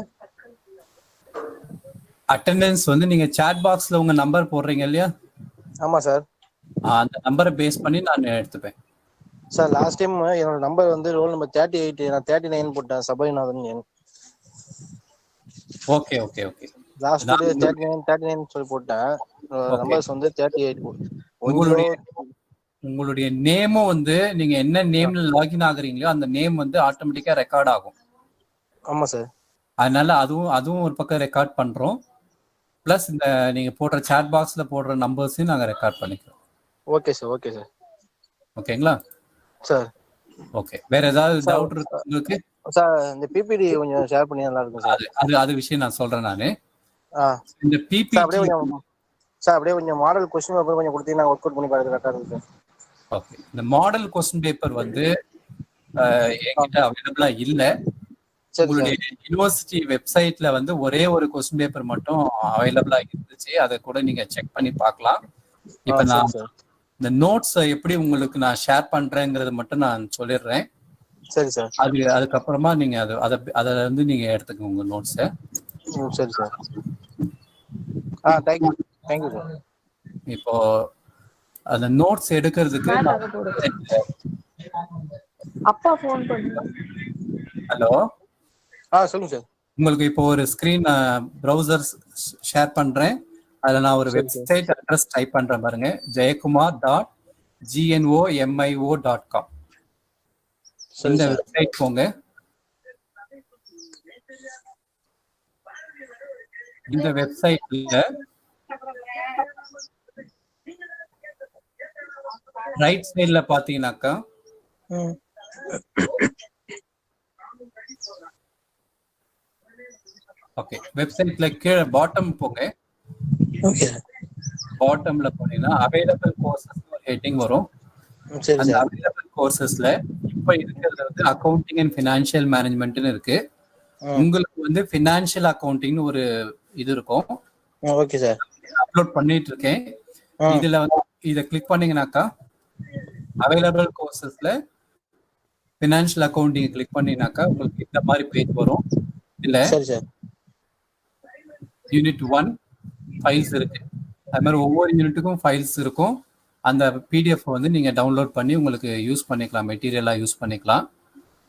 Attendance வந்து நீங்க chat பாக்ஸ்ல உங்க number போடுறீங்க இல்லையா? ஆமா sir. அந்த நம்பரை பேஸ் பண்ணி நான் எடுத்துப்பேன். சார் லாஸ்ட் டைம் என்னோட நம்பர் வந்து ரோல் நம்பர் 38, நான் 39 போட்டேன், Sabarinathan. Okay okay okay. Last நான் 39 சொல்லி போட்டேன். ஓகே. நம்பர்ஸ் வந்து 38 ஒன்ஜோ. உங்களுடைய உங்களுடைய நேமும் வந்து நீங்க என்ன நேம்ல லாகின் ஆகுறீங்களோ அந்த நேம் வந்து ஆட்டோமேட்டிக்கா ரெக்கார்ட் ஆகும். ஆமா சார். அதனால அதுவும் ஒரு பக்கம் ரெக்கார்ட் பண்றோம். பிளஸ் இந்த நீங்க போடுற சாட் பாக்ஸ்ல போடுற நம்பர்ஸையும் நாங்க ரெக்கார்ட் பண்ணிக்கிறோம். Okay sir, okay sir. ஓகேங்களா சார் ஓகே. வேற ஏதாவது சார், டவுட் இருக்கு உங்களுக்கு? சார் இந்த பிபிடி கொஞ்சம் ஷேர் பண்ணி நல்லா இருக்கும் சார். அது விஷயம் நான் சொல்றேன் நானு. இந்த சார் பிபிடி அப்படியே கொஞ்சம் மாடல் கொஸ்டின் பேப்பர் கொஞ்சம் கொடுத்தீங்கன்னா ஒர்க் அவுட் பண்ணி பார்க்குறது கரெக்டாக இருக்கும் சார். ஓகே. இந்த மாடல் கொஸ்டின் பேப்பர் வந்து என்கிட்ட அவைலபிளா இல்ல. உங்களுடைய யூனிவர்சிட்டி வெப்சைட்ல வந்து ஒரே ஒரு கொஸ்டின் பேப்பர் மட்டும் அவைலபிளா இருந்துச்சு. அதை கூட நீங்க செக் பண்ணி பார்க்கலாம். இப்ப நான் இந்த நோட்ஸ் எப்படி உங்களுக்கு நான் ஷேர் பண்றேங்கிறத மட்டும் நான் சொல்லிடுறேன். சரி சார். அதுக்கப்புறமா நீங்க அதை வந்து நீங்க எடுத்துக்கோங்க உங்க நோட்ஸை. சரி சார். Thank you sir. இப்போ அந்த நோட்ஸ் எடுக்கிறதுக்கு அப்பா ஃபோன் பண்ணுங்க. ஹலோ சொல்லுங்க சார். உங்களுக்கு இப்போ ஒரு ஸ்கிரீன் ப்ரௌசர் ஷேர் பண்றேன். அதுல நான் ஒரு வெப்சைட் அட்ரஸ் டைப் பண்றேன் பாருங்க. jayakumar.gnomio.com. இந்த வெப்சைட் போங்க. இந்த வெப்சைட்ல ரைட் சைடுல பாத்தீங்கன்னாக்கா ஓகே, வெப்சைட்ல கீழே பாட்டம் போங்க. ஓகே. பாட்டம்ல போனீங்கன்னா அவைலபிள் கோர்சஸ் ஒரு ஹெட்டிங் வரும். அந்த அவைலபிள் கோர்சஸ்ல இப்போ இருக்கிறது வந்து அக்கவுண்டிங் அண்ட் ஃபினான்ஷியல் மேனேஜ்மெண்ட்னு இருக்கு. உங்களுக்கு வந்து ஃபினான்ஷியல் அக்கவுண்டிங்னு ஒரு இது இருக்கும். Okay sir. அப்லோட் பண்ணிட்டு இருக்கேன். இதுல வந்து இதை கிளிக் பண்ணீங்கன்னாக்கா அவைலபிள் கோர்சஸ்ல ஃபினான்ஷியல் அக்கவுண்டிங் கிளிக் பண்ணீங்கன்னாக்கா உங்களுக்கு இந்த மாதிரி பேஜ் வரும். இல்ல யூனிட் 1 ஃபைல்ஸ் இருக்கு. அது மாதிரி ஒவ்வொரு யூனிட்டுக்கும் ஃபைல்ஸ் இருக்கும். அந்த பிடிஎஃப் வந்து நீங்க டவுன்லோட் பண்ணி உங்களுக்கு யூஸ் பண்ணிக்கலாம், மெட்டீரியலா யூஸ் பண்ணிக்கலாம்.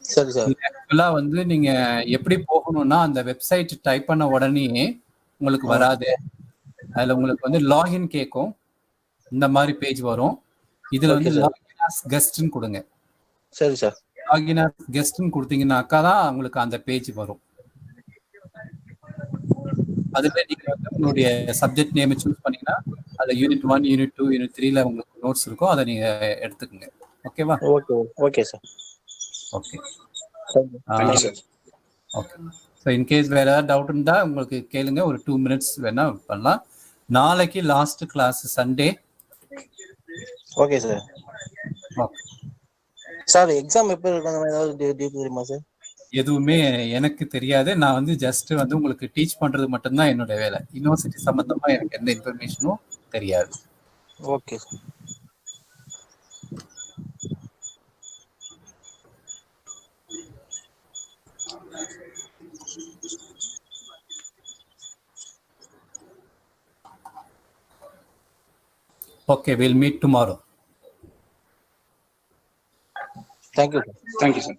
சரி சார். ஆக்சுவலா வந்து நீங்க எப்படி போகணும்னா அந்த வெப்சைட் டைப் பண்ண உடனே உங்களுக்கு வராது. அதுல உங்களுக்கு வந்து லாகின் கேட்கும். இந்த மாதிரி பேஜ் வரும். இதுல வந்து லாகின் ஆஸ் கெஸ்ட்னு கொடுங்க. சரி சார். லாகின் ஆஸ் கெஸ்ட்னு கொடுத்தீங்கன்னாக்கா தான் உங்களுக்கு அந்த பேஜ் வரும். அதுல நீங்க வந்து உங்களுடைய சப்ஜெக்ட் நேம் சூஸ் பண்ணீங்கன்னா அது யூனிட் 1, யூனிட் 2, யூனிட் 3ல உங்களுக்கு நோட்ஸ் இருக்கும். அதை நீங்க எடுத்துக்கங்க. ஓகேவா? Okay sir. Okay okay. So in case வேற ஏதாவது டவுட் இருந்தா உங்களுக்கு கேளுங்க. ஒரு 2 மினிட்ஸ் வேணா பண்ணலாம். நாளைக்கு last class Sunday. Okay sir. Sir exam எப்போ இருக்கு? ஏதாவது டேட் தெரியுமா சார்? எதுவுமே எனக்கு தெரியாது. நான் வந்து ஜஸ்ட் வந்து உங்களுக்கு டீச் பண்றது மட்டும்தான் என்னோட வேலை. யூனிவர்சிட்டி சம்பந்தமா எனக்கு எந்த இன்ஃபர்மேஷனும் தெரியாது. Okay sir. Okay, we'll meet tomorrow. Thank you. Thank you, sir.